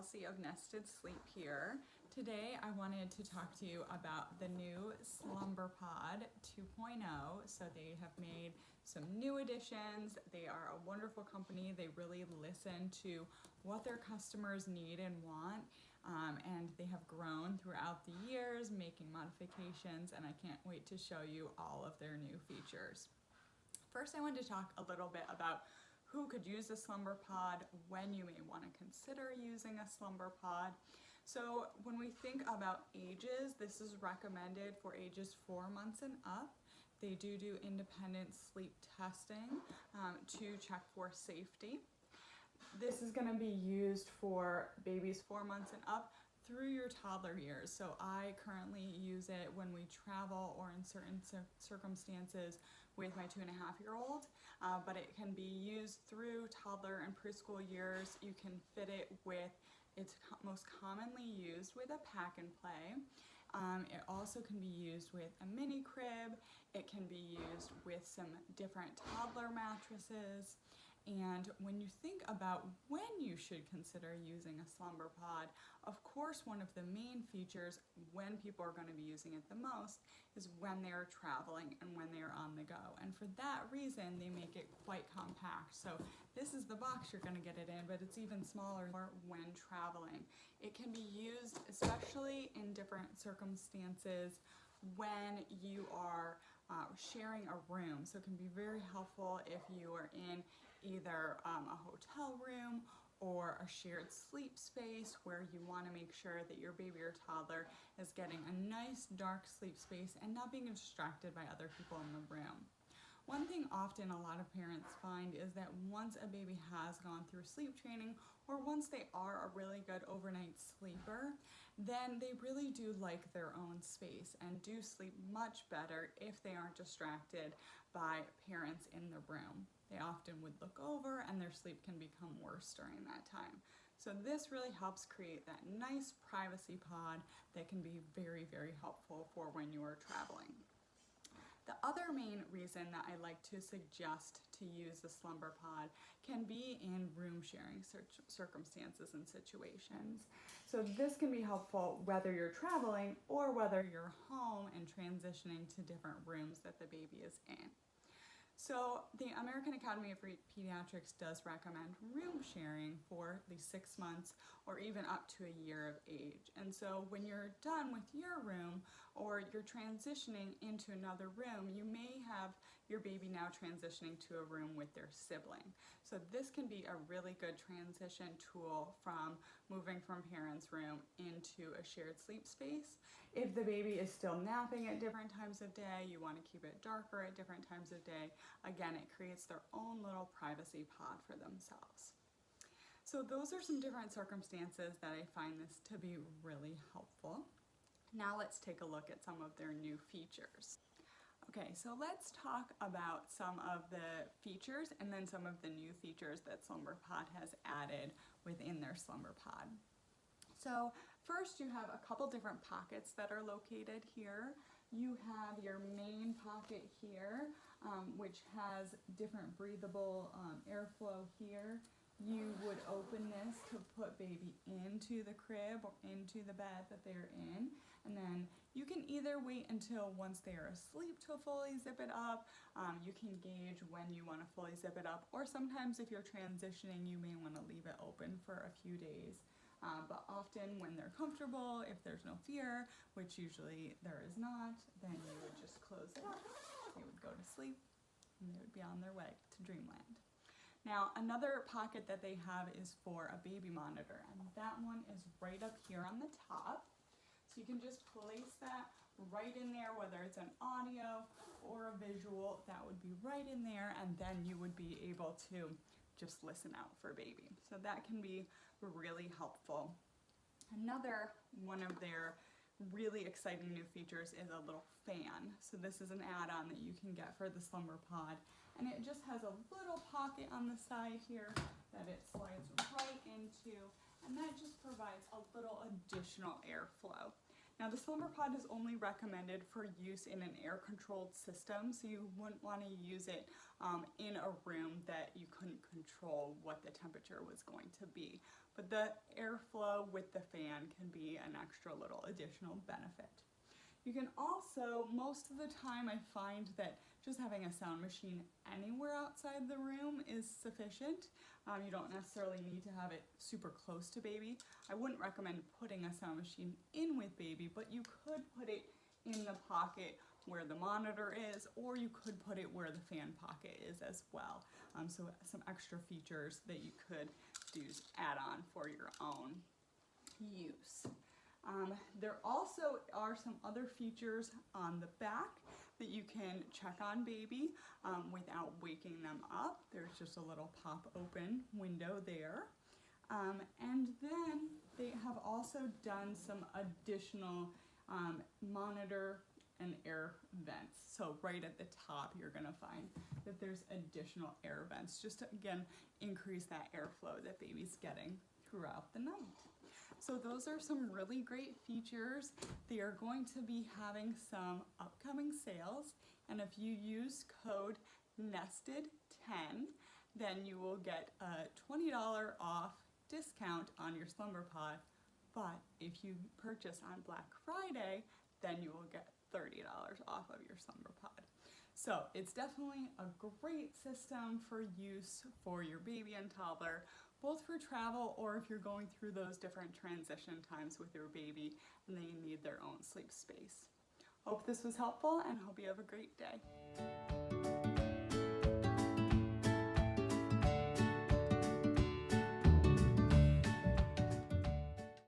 Chelsea of Nested Sleep here. Today I wanted to talk to you about the new SlumberPod 2.0. So they have made some new additions. They are a wonderful company. They really listen to what their customers need and want. And they have grown throughout the years, making modifications, and I can't wait to show you all of their new features. First, I wanted to talk a little bit about who could use a SlumberPod, when you may want to consider using a SlumberPod. So when we think about ages, this is recommended for ages 4 months and up. They do independent sleep testing to check for safety. This is going to be used for babies 4 months and up through your toddler years. So I currently use it when we travel or in certain circumstances with my 2.5-year-old, but it can be used through toddler and preschool years. You can fit it with, it's most commonly used with a pack and play. It also can be used with a mini crib. It can be used with some different toddler mattresses. And when you think about when you should consider using a SlumberPod, of course, one of the main features when people are going to be using it the most is when they are traveling and when they are on the go. And for that reason, they make it quite compact. So this is the box you're going to get it in, but it's even smaller when traveling. It can be used especially in different circumstances when you are sharing a room. So it can be very helpful if you are in either a hotel room or a shared sleep space where you want to make sure that your baby or toddler is getting a nice dark sleep space and not being distracted by other people in the room. One thing often a lot of parents find is that once a baby has gone through sleep training or once they are a really good overnight sleeper, then they really do like their own space and do sleep much better if they aren't distracted by parents in the room. They often would look over and their sleep can become worse during that time. So this really helps create that nice privacy pod that can be very, very helpful for when you are traveling. The other main reason that I like to suggest to use the SlumberPod can be in room sharing circumstances and situations. So this can be helpful whether you're traveling or whether you're home and transitioning to different rooms that the baby is in. So the American Academy of Pediatrics does recommend room sharing for at least 6 months or even up to a year of age. And so when you're done with your room or you're transitioning into another room, you may have your baby now transitioning to a room with their sibling. So this can be a really good transition tool from moving from parents' room into a shared sleep space. If the baby is still napping at different times of day, you want to keep it darker at different times of day. Again, it creates their own little privacy pod for themselves. So those are some different circumstances that I find this to be really helpful. Now let's take a look at some of their new features. Okay, so let's talk about some of the features and then some of the new features that SlumberPod has added within their SlumberPod. So first you have a couple different pockets that are located here. You have your main pocket here, which has different breathable airflow here. You would open this to put baby into the crib or into the bed that they're in. And then you can either wait until once they are asleep to fully zip it up. You can gauge when you want to fully zip it up. Or sometimes if you're transitioning, you may want to leave it open for a few days. But often when they're comfortable, if there's no fear, which usually there is not, then you would just close it up. They would go to sleep and they would be on their way to dreamland. Now, another pocket that they have is for a baby monitor, and that one is right up here on the top. So you can just place that right in there, whether it's an audio or a visual, that would be right in there, and then you would be able to just listen out for baby. So that can be really helpful. Another one of their really exciting new features is a little fan. So this is an add-on that you can get for the SlumberPod, and it just has a little pocket on the side here that it slides right into, and that just provides a little additional airflow. Now the SlumberPod is only recommended for use in an air-controlled system, so you wouldn't want to use it in a room that you couldn't control what the temperature was going to be. But the airflow with the fan can be an extra little additional benefit. You can also, most of the time I find that just having a sound machine anywhere outside the room is sufficient. You don't necessarily need to have it super close to baby. I wouldn't recommend putting a sound machine in with baby, but you could put it in the pocket where the monitor is, or you could put it where the fan pocket is as well. So some extra features that you could do add on for your own use. There also are some other features on the back that you can check on baby without waking them up. There's just a little pop open window there. And then they have also done some additional monitor and air vents. So right at the top you're gonna find that there's additional air vents just to, again, increase that airflow that baby's getting throughout the night. So those are some really great features. They are going to be having some upcoming sales, and if you use code NESTED10, then you will get a $20 off discount on your SlumberPod, but if you purchase on Black Friday, then you will get $30 off of your SlumberPod. So it's definitely a great system for use for your baby and toddler, both for travel or if you're going through those different transition times with your baby and they need their own sleep space. Hope this was helpful and hope you have a great day.